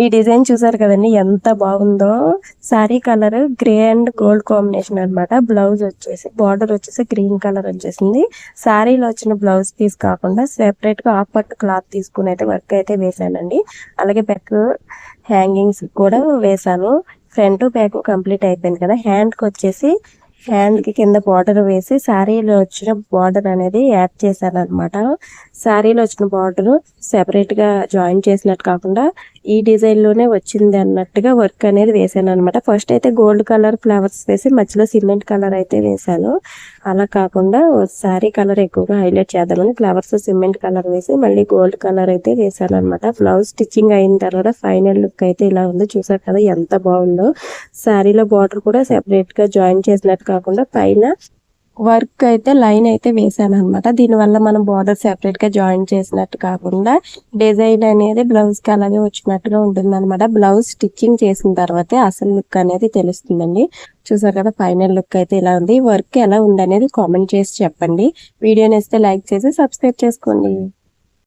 ఈ డిజైన్ చూసారు కదండి ఎంత బాగుందో. Sorry colour grey and gold combination అన్నమాట. బ్లౌజ్ వచ్చేసి బార్డర్ వచ్చేసి గ్రీన్ కలర్ వచ్చేసింది. సారీలో వచ్చిన బ్లౌజ్ పీస్ కాకుండా సెపరేట్ గా హాఫ్ పట్టు క్లాత్ తీసుకుని అయితే వర్క్ అయితే వేసానండి. అలాగే బ్యాక్ హ్యాంగింగ్స్ కూడా వేసాను. ఫ్రంట్ బ్యాక్ కంప్లీట్ అయిపోయింది కదా. హ్యాండ్ కి వచ్చేసి హ్యాండ్ కి కింద బార్డర్ వేసి శారీలో వచ్చిన బార్డర్ అనేది యాడ్ చేశాను అనమాట. శారీలో వచ్చిన బార్డర్ సెపరేట్ గా జాయిన్ చేసినట్టు కాకుండా ఈ డిజైన్ లోనే వచ్చింది అన్నట్టుగా వర్క్ అనేది వేసాను అనమాట. ఫస్ట్ అయితే గోల్డ్ కలర్ ఫ్లవర్స్ వేసి మధ్యలో సిమెంట్ కలర్ అయితే వేసాను. అలా కాకుండా శారీ కలర్ ఎక్కువగా హైలైట్ చేద్దామని ఫ్లవర్స్ సిమెంట్ కలర్ వేసి మళ్ళీ గోల్డ్ కలర్ అయితే వేసాను అనమాట. బ్లౌజ్ స్టిచ్చింగ్ అయిన తర్వాత ఫైనల్ లుక్ అయితే ఇలా ఉంది. చూసారు కదా ఎంత బాగుందో. శారీలో బార్డర్ కూడా సెపరేట్ గా జాయిన్ చేసినట్టు కాకుండా పైన వర్క్ అయితే లైన్ అయితే వేసాను అనమాట. దీనివల్ల మనం బార్డర్ సెపరేట్ గా జాయిన్ చేసినట్టు కాకుండా డిజైన్ అనేది బ్లౌజ్ కి అలాగే వచ్చినట్టుగా ఉంటుంది అనమాట. బ్లౌజ్ స్టిచ్చింగ్ చేసిన తర్వాతే అసలు లుక్ అనేది తెలుస్తుందండి. చూసారు కదా ఫైనల్ లుక్ అయితే ఇలా ఉంది. వర్క్ ఎలా ఉంది అనేది కామెంట్ చేసి చెప్పండి. వీడియో నచ్చితే లైక్ చేసి సబ్స్క్రైబ్ చేసుకోండి.